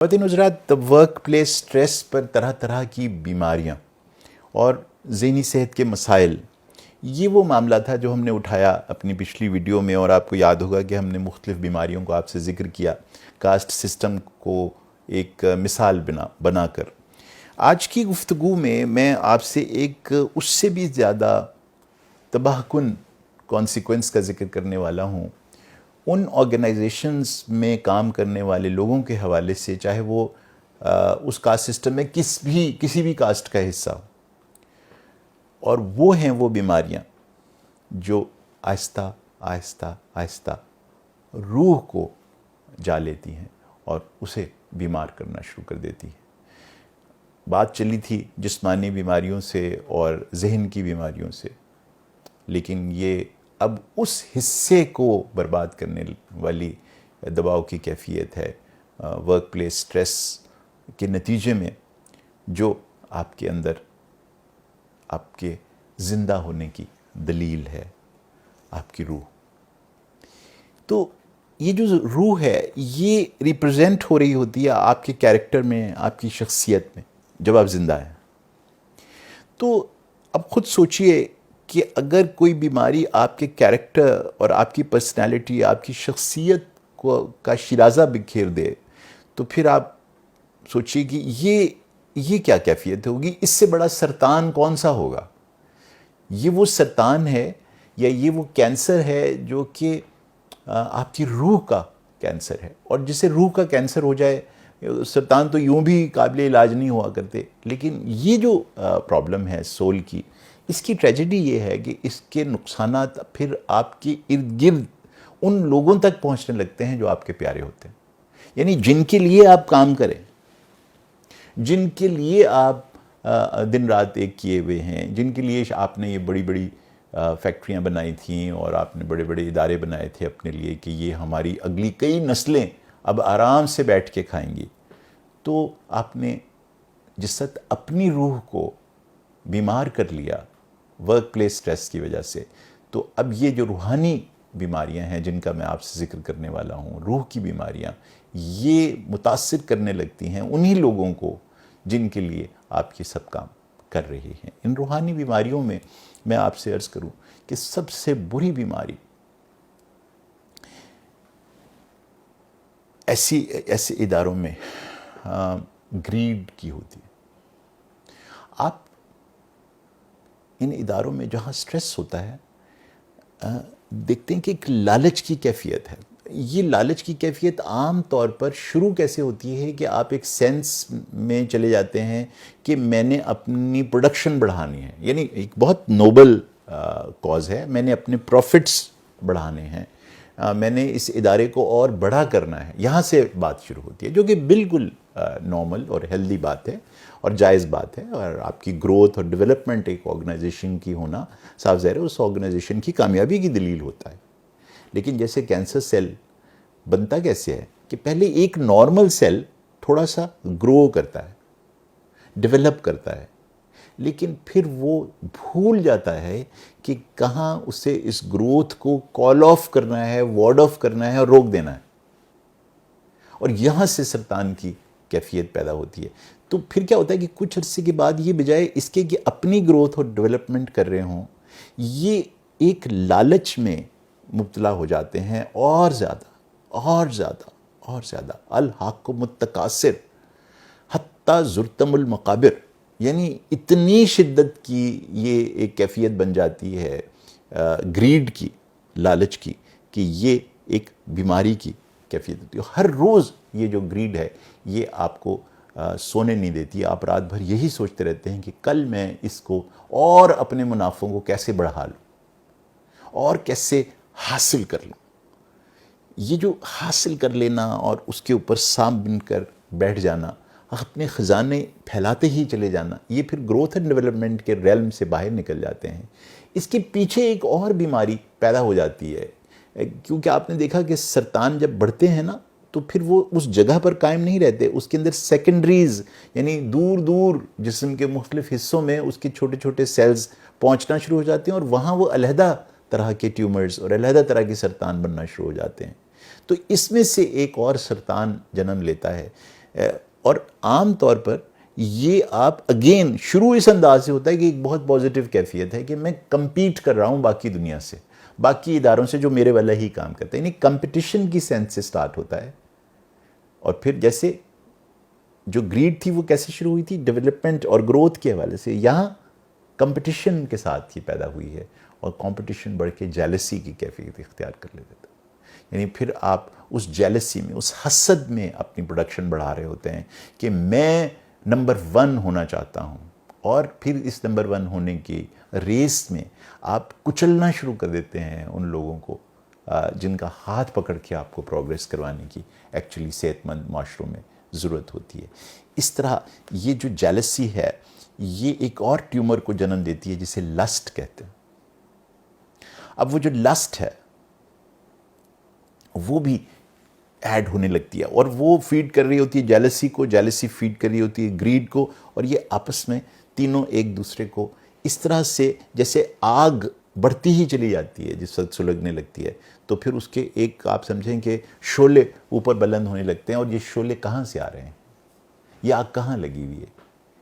خواتین حضرات، work place stress پر طرح طرح کی بیماریاں اور ذہنی صحت کے مسائل، یہ وہ معاملہ تھا جو ہم نے اٹھایا اپنی پچھلی ویڈیو میں، اور آپ کو یاد ہوگا کہ ہم نے مختلف بیماریوں کو آپ سے ذکر کیا کاسٹ سسٹم کو ایک مثال بنا کر۔ آج کی گفتگو میں آپ سے ایک اس سے بھی زیادہ تباہ کن کانسیکوینس کا ذکر کرنے والا ہوں، ان آرگنائزیشنز میں کام کرنے والے لوگوں کے حوالے سے، چاہے وہ اس کاسٹ سسٹم میں کسی بھی کاسٹ کا حصہ ہو، اور وہ ہیں وہ بیماریاں جو آہستہ آہستہ آہستہ روح کو جا لیتی ہیں اور اسے بیمار کرنا شروع کر دیتی ہیں۔ بات چلی تھی جسمانی بیماریوں سے اور ذہن کی بیماریوں سے، لیکن یہ اب اس حصے کو برباد کرنے والی دباؤ کی کیفیت ہے ورک پلیس سٹریس کے نتیجے میں، جو آپ کے اندر آپ کے زندہ ہونے کی دلیل ہے، آپ کی روح۔ تو یہ جو روح ہے، یہ ریپرزینٹ ہو رہی ہوتی ہے آپ کے کیریکٹر میں، آپ کی شخصیت میں، جب آپ زندہ ہیں۔ تو اب خود سوچئے کہ اگر کوئی بیماری آپ کے کیریکٹر اور آپ کی پرسنالٹی، آپ کی شخصیت کا شیرازہ بکھیر دے، تو پھر آپ سوچئے کہ یہ کیا کیفیت ہوگی؟ اس سے بڑا سرطان کون سا ہوگا؟ یہ وہ سرطان ہے یا یہ وہ کینسر ہے جو کہ آپ کی روح کا کینسر ہے، اور جسے روح کا کینسر ہو جائے، سرطان تو یوں بھی قابل علاج نہیں ہوا کرتے، لیکن یہ جو پرابلم ہے سول کی، اس کی ٹریجڈی یہ ہے کہ اس کے نقصانات پھر آپ کے ارد گرد ان لوگوں تک پہنچنے لگتے ہیں جو آپ کے پیارے ہوتے ہیں، یعنی جن کے لیے آپ کام کریں، جن کے لیے آپ دن رات ایک کیے ہوئے ہیں، جن کے لیے آپ نے یہ بڑی بڑی فیکٹریاں بنائی تھیں اور آپ نے بڑے بڑے ادارے بنائے تھے اپنے لیے کہ یہ ہماری اگلی کئی نسلیں اب آرام سے بیٹھ کے کھائیں گی، تو آپ نے جس وقت اپنی روح کو بیمار کر لیا ورک پلیس سٹریس کی وجہ سے، تو اب یہ جو روحانی بیماریاں ہیں جن کا میں آپ سے ذکر کرنے والا ہوں، روح کی بیماریاں، یہ متاثر کرنے لگتی ہیں انہی لوگوں کو جن کے لیے آپ یہ سب کام کر رہے ہیں۔ ان روحانی بیماریوں میں میں آپ سے عرض کروں کہ سب سے بری بیماری ایسے اداروں میں گریڈ کی ہوتی ہے۔ آپ ان اداروں میں جہاں سٹریس ہوتا ہے، دیکھتے ہیں کہ ایک لالچ کی کیفیت ہے۔ یہ لالچ کی کیفیت عام طور پر شروع کیسے ہوتی ہے کہ آپ ایک سینس میں چلے جاتے ہیں کہ میں نے اپنی پروڈکشن بڑھانی ہے، یعنی ایک بہت نوبل کاز ہے، میں نے اپنے پروفٹس بڑھانے ہیں، میں نے اس ادارے کو اور بڑا کرنا ہے، یہاں سے بات شروع ہوتی ہے، جو کہ بالکل نارمل اور ہیلدی بات ہے اور جائز بات ہے، اور آپ کی گروتھ اور ڈیولپمنٹ ایک آرگنائزیشن کی ہونا صاف ظاہر ہے اس آرگنائزیشن کی کامیابی کی دلیل ہوتا ہے۔ لیکن جیسے کینسر سیل بنتا کیسے ہے کہ پہلے ایک نارمل سیل تھوڑا سا گرو کرتا ہے، ڈیولپ کرتا ہے، لیکن پھر وہ بھول جاتا ہے کہ کہاں اسے اس گروتھ کو کال آف کرنا ہے، وارڈ آف کرنا ہے اور روک دینا ہے، اور یہاں سے سرطان کی کیفیت پیدا ہوتی ہے۔ تو پھر کیا ہوتا ہے کہ کچھ عرصے کے بعد یہ بجائے اس کے کہ اپنی گروتھ اور ڈیولپمنٹ کر رہے ہوں، یہ ایک لالچ میں مبتلا ہو جاتے ہیں، اور زیادہ اور زیادہ اور زیادہ، الحاکم التکاثر حتی زرتم المقابر، یعنی اتنی شدت کی یہ ایک کیفیت بن جاتی ہے گریڈ کی، لالچ کی، کہ یہ ایک بیماری کی کیفیت ہوتی ہے۔ ہر روز یہ جو گریڈ ہے یہ آپ کو سونے نہیں دیتی، آپ رات بھر یہی سوچتے رہتے ہیں کہ کل میں اس کو اور اپنے منافعوں کو کیسے بڑھا لوں اور کیسے حاصل کر لوں۔ یہ جو حاصل کر لینا اور اس کے اوپر سانپ بن کر بیٹھ جانا، اپنے خزانے پھیلاتے ہی چلے جانا، یہ پھر گروتھ اینڈ ڈیولپمنٹ کے ریلم سے باہر نکل جاتے ہیں۔ اس کے پیچھے ایک اور بیماری پیدا ہو جاتی ہے، کیونکہ آپ نے دیکھا کہ سرطان جب بڑھتے ہیں نا، تو پھر وہ اس جگہ پر قائم نہیں رہتے، اس کے اندر سیکنڈریز، یعنی دور دور جسم کے مختلف حصوں میں اس کے چھوٹے چھوٹے سیلز پہنچنا شروع ہو جاتے ہیں، اور وہاں وہ علیحدہ طرح کے ٹیومرز اور علیحدہ طرح کے سرطان بننا شروع ہو جاتے ہیں۔ تو اس میں سے ایک اور سرطان جنم لیتا ہے اور عام طور پر یہ آپ اگین شروع اس انداز سے ہوتا ہے کہ ایک بہت پازیٹیو کیفیت ہے کہ میں کمپیٹ کر رہا ہوں باقی دنیا سے، باقی اداروں سے جو میرے والا ہی کام کرتا ہے، یعنی کمپٹیشن کی سینس سے سٹارٹ ہوتا ہے. اور پھر جیسے جو گریڈ تھی وہ کیسے شروع ہوئی تھی؟ ڈیولپمنٹ اور گروتھ کے حوالے سے. یہاں کمپٹیشن کے ساتھ یہ پیدا ہوئی ہے، اور کمپٹیشن بڑھ کے جیلسی کی کیفیت اختیار کر لیتا ہے. یعنی پھر آپ اس جیلسی میں، اس حسد میں اپنی پروڈکشن بڑھا رہے ہوتے ہیں کہ میں نمبر 1 ہونا چاہتا ہوں، اور پھر اس نمبر 1 ہونے کی ریس میں آپ کچلنا شروع کر دیتے ہیں ان لوگوں کو جن کا ہاتھ پکڑ کے آپ کو پروگریس کروانے کی ایکچولی صحت مند معاشروں میں ضرورت ہوتی ہے. اس طرح یہ جو جیلسی ہے یہ ایک اور ٹیومر کو جنم دیتی ہے جسے لسٹ کہتے ہیں. اب وہ جو لسٹ ہے وہ بھی ایڈ ہونے لگتی ہے، اور وہ فیڈ کر رہی ہوتی ہے جیلسی کو، جیلسی فیڈ کر رہی ہوتی ہے گریڈ کو، اور یہ آپس میں تینوں ایک دوسرے کو اس طرح سے جیسے آگ بڑھتی ہی چلی جاتی ہے جس وقت سلگنے لگتی ہے، تو پھر اس کے ایک آپ سمجھیں کہ شعلے اوپر بلند ہونے لگتے ہیں. اور یہ شعلے کہاں سے آ رہے ہیں؟ یہ آگ کہاں لگی ہوئی ہے؟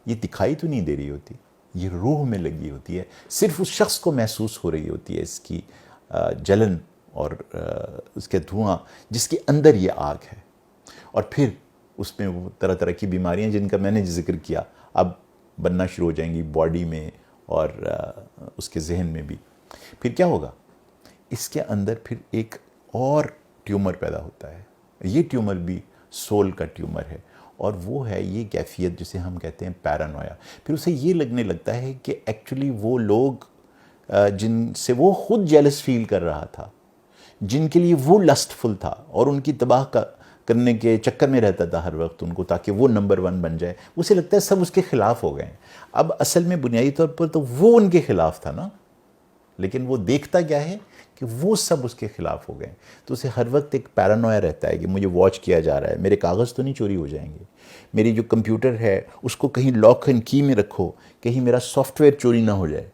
یہ دکھائی تو نہیں دے رہی ہوتی، یہ روح میں لگی ہوتی ہے. صرف اس شخص کو محسوس ہو رہی ہوتی ہے اس کی جلن اور اس کے دھواں جس کے اندر یہ آگ ہے. اور پھر اس میں وہ طرح طرح کی بیماریاں جن کا میں نے ذکر کیا اب بننا شروع ہو جائیں گی باڈی میں اور اس کے ذہن میں بھی. پھر کیا ہوگا؟ اس کے اندر پھر ایک اور ٹیومر پیدا ہوتا ہے. یہ ٹیومر بھی سول کا ٹیومر ہے، اور وہ ہے یہ کیفیت جسے ہم کہتے ہیں پیرانویا. پھر اسے یہ لگنے لگتا ہے کہ ایکچولی وہ لوگ جن سے وہ خود جیلس فیل کر رہا تھا، جن کے لیے وہ لسٹ فل تھا اور ان کی تباہ کرنے کے چکر میں رہتا تھا ہر وقت ان کو تاکہ وہ نمبر 1 بن جائے، اسے لگتا ہے سب اس کے خلاف ہو گئے ہیں. اب اصل میں بنیادی طور پر تو وہ ان کے خلاف تھا نا، لیکن وہ دیکھتا کیا ہے کہ وہ سب اس کے خلاف ہو گئے. تو اسے ہر وقت ایک پیرانویا رہتا ہے کہ مجھے واچ کیا جا رہا ہے، میرے کاغذ تو نہیں چوری ہو جائیں گے، میری جو کمپیوٹر ہے اس کو کہیں لاک اینڈ کی میں رکھو، کہیں میرا سافٹ ویئر چوری نہ ہو جائے.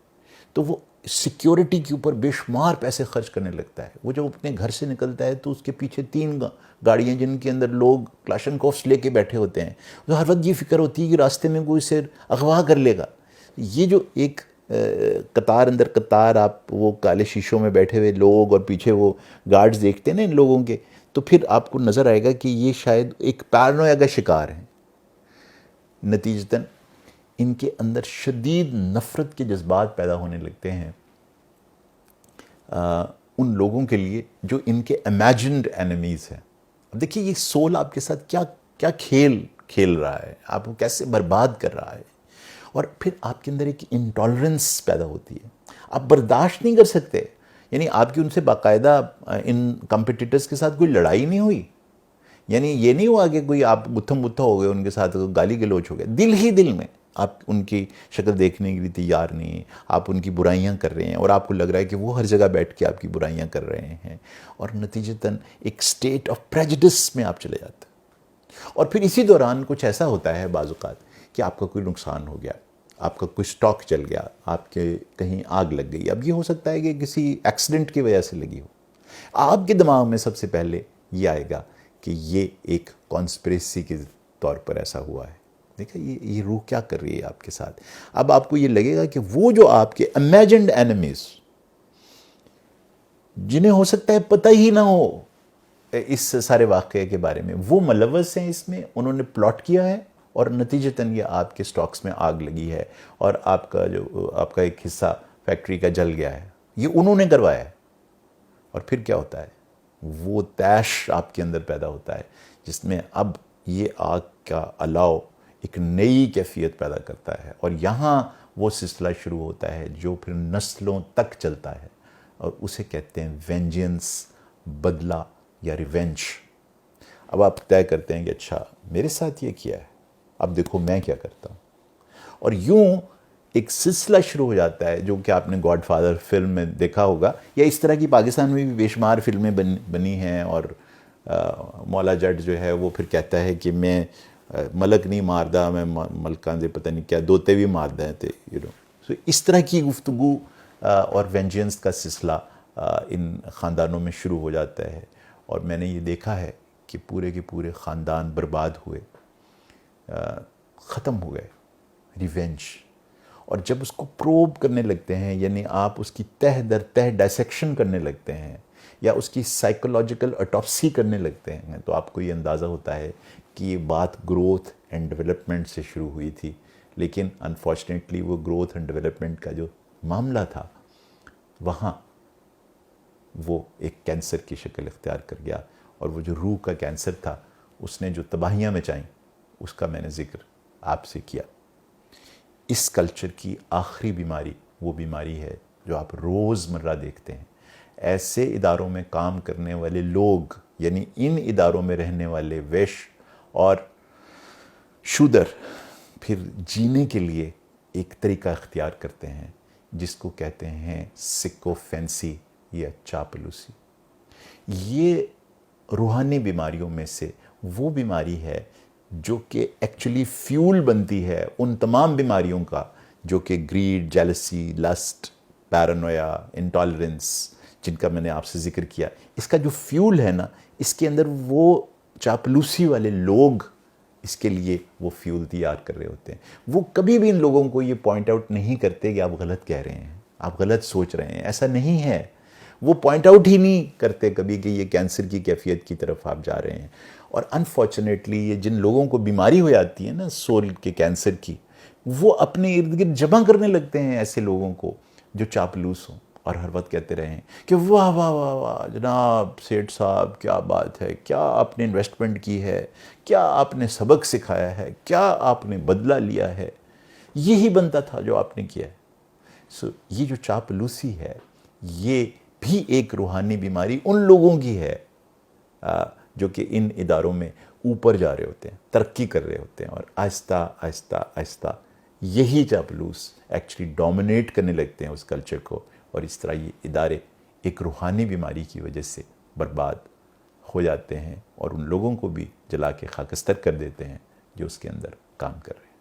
تو وہ سیکیورٹی کے اوپر بے شمار پیسے خرچ کرنے لگتا ہے. وہ جب اپنے گھر سے نکلتا ہے تو اس کے پیچھے 3 گاڑیاں جن کے اندر لوگ کلاشنکوفس لے کے بیٹھے ہوتے ہیں. تو ہر وقت یہ فکر ہوتی ہے کہ راستے میں کوئی اسے اغوا کر لے گا. یہ جو ایک قطار اندر قطار آپ وہ کالے شیشوں میں بیٹھے ہوئے لوگ اور پیچھے وہ گارڈز دیکھتے ہیں نا ان لوگوں کے، تو پھر آپ کو نظر آئے گا کہ یہ شاید ایک پیرانویا کا شکار ہیں. نتیجتاً ان کے اندر شدید نفرت کے جذبات پیدا ہونے لگتے ہیں ان لوگوں کے لیے جو ان کے امیجنڈ اینیمیز ہیں. اب دیکھیے یہ سول آپ کے ساتھ کیا کھیل رہا ہے، آپ کو کیسے برباد کر رہا ہے. اور پھر آپ کے اندر ایک انٹالرنس پیدا ہوتی ہے، آپ برداشت نہیں کر سکتے. یعنی آپ کی ان سے باقاعدہ ان کمپیٹیٹرز کے ساتھ کوئی لڑائی نہیں ہوئی، یعنی یہ نہیں ہوا کہ کوئی آپ گتھم گتھا ہو گئے ان کے ساتھ گالی گلوچ ہو گئے. دل ہی دل میں آپ ان کی شکل دیکھنے کے لیے تیار نہیں ہیں، آپ ان کی برائیاں کر رہے ہیں اور آپ کو لگ رہا ہے کہ وہ ہر جگہ بیٹھ کے آپ کی برائیاں کر رہے ہیں، اور نتیجتاً ایک سٹیٹ آف پریجڈس میں آپ چلے جاتے ہیں. اور پھر اسی دوران کچھ ایسا ہوتا ہے بعض اوقات کہ آپ کا کوئی نقصان ہو گیا، آپ کا کوئی سٹاک چل گیا، آپ کے کہیں آگ لگ گئی. اب یہ ہو سکتا ہے کہ کسی ایکسیڈنٹ کی وجہ سے لگی ہو. آپ کے دماغ میں سب سے پہلے یہ آئے گا کہ یہ ایک کانسپریسی کے طور پر ایسا ہوا ہے. دیکھا یہ روح کیا کر رہی ہے آپ کے ساتھ. اب آپ کو یہ لگے گا کہ وہ جو آپ کے امیجنڈ اینیمیز جنہیں ہو سکتا ہے پتہ ہی نہ ہو اس سارے واقعے کے بارے میں، وہ ملوث ہیں اس میں، انہوں نے پلاٹ کیا ہے، اور نتیجتاً یہ آپ کے سٹاکس میں آگ لگی ہے اور آپ کا ایک حصہ فیکٹری کا جل گیا ہے. یہ انہوں نے کروایا ہے. اور پھر کیا ہوتا ہے؟ وہ تیش آپ کے اندر پیدا ہوتا ہے جس میں اب یہ آگ کا الاؤ ایک نئی کیفیت پیدا کرتا ہے، اور یہاں وہ سلسلہ شروع ہوتا ہے جو پھر نسلوں تک چلتا ہے، اور اسے کہتے ہیں وینجنس، بدلہ یا ریونج. اب آپ طے کرتے ہیں کہ اچھا میرے ساتھ یہ کیا ہے، اب دیکھو میں کیا کرتا ہوں. اور یوں ایک سلسلہ شروع ہو جاتا ہے جو کہ آپ نے گاڈ فادر فلم میں دیکھا ہوگا، یا اس طرح کی پاکستان میں بھی بے شمار فلمیں بنی ہیں. اور مولا جٹ جو ہے وہ پھر کہتا ہے کہ میں ملک نہیں ماردہ، میں ملکاں دے پتہ نہیں کیا دوتے بھی ماردہ ہیں. سو اس طرح کی گفتگو اور وینجنس کا سلسلہ ان خاندانوں میں شروع ہو جاتا ہے. اور میں نے یہ دیکھا ہے کہ پورے کے پورے خاندان برباد ہوئے. ختم ہو گئے، ریونج. اور جب اس کو پروب کرنے لگتے ہیں، یعنی آپ اس کی تہ در تہ ڈائسیکشن کرنے لگتے ہیں یا اس کی سائیکولوجیکل اٹاپسی کرنے لگتے ہیں، تو آپ کو یہ اندازہ ہوتا ہے کہ یہ بات گروتھ اینڈ ڈیولپمنٹ سے شروع ہوئی تھی. لیکن انفارچونیٹلی وہ گروتھ اینڈ ڈیولپمنٹ کا جو معاملہ تھا وہاں وہ ایک کینسر کی شکل اختیار کر گیا. اور وہ جو روح کا کینسر تھا اس نے جو تباہیاں مچائیں اس کا میں نے ذکر آپ سے کیا. اس کلچر کی آخری بیماری وہ بیماری ہے جو آپ روز مرہ دیکھتے ہیں. ایسے اداروں میں کام کرنے والے لوگ، یعنی ان اداروں میں رہنے والے ویش اور شودر، پھر جینے کے لیے ایک طریقہ اختیار کرتے ہیں جس کو کہتے ہیں سکو فینسی یا چاپلوسی. یہ روحانی بیماریوں میں سے وہ بیماری ہے جو کہ ایکچولی فیول بنتی ہے ان تمام بیماریوں کا جو کہ greed, jealousy, lust, paranoia, intolerance, جن کا میں نے آپ سے ذکر کیا. اس کا جو فیول ہے نا، اس کے اندر وہ چاپلوسی والے لوگ اس کے لیے وہ فیول تیار کر رہے ہوتے ہیں. وہ کبھی بھی ان لوگوں کو یہ پوائنٹ آؤٹ نہیں کرتے کہ آپ غلط کہہ رہے ہیں، آپ غلط سوچ رہے ہیں. ایسا نہیں ہے. وہ پوائنٹ آؤٹ ہی نہیں کرتے کبھی کہ یہ کینسر کی کیفیت کی طرف آپ جا رہے ہیں. اور انفارچونیٹلی یہ جن لوگوں کو بیماری ہو جاتی ہے نا سول کے کینسر کی، وہ اپنے ارد گرد جمع کرنے لگتے ہیں ایسے لوگوں کو جو چاپلوس ہوں اور ہر وقت کہتے رہیں کہ واہ واہ واہ واہ جناب سیٹھ صاحب، کیا بات ہے، کیا آپ نے انویسٹمنٹ کی ہے، کیا آپ نے سبق سکھایا ہے، کیا آپ نے بدلہ لیا ہے، یہی بنتا تھا جو آپ نے کیا ہے. یہ جو چاپلوسی ہے یہ بھی ایک روحانی بیماری ان لوگوں کی ہے جو کہ ان اداروں میں اوپر جا رہے ہوتے ہیں، ترقی کر رہے ہوتے ہیں، اور آہستہ آہستہ آہستہ یہی چاپلوس ایکچولی ڈومینیٹ کرنے لگتے ہیں اس کلچر کو. اور اس طرح یہ ادارے ایک روحانی بیماری کی وجہ سے برباد ہو جاتے ہیں اور ان لوگوں کو بھی جلا کے خاکستر کر دیتے ہیں جو اس کے اندر کام کر رہے ہیں.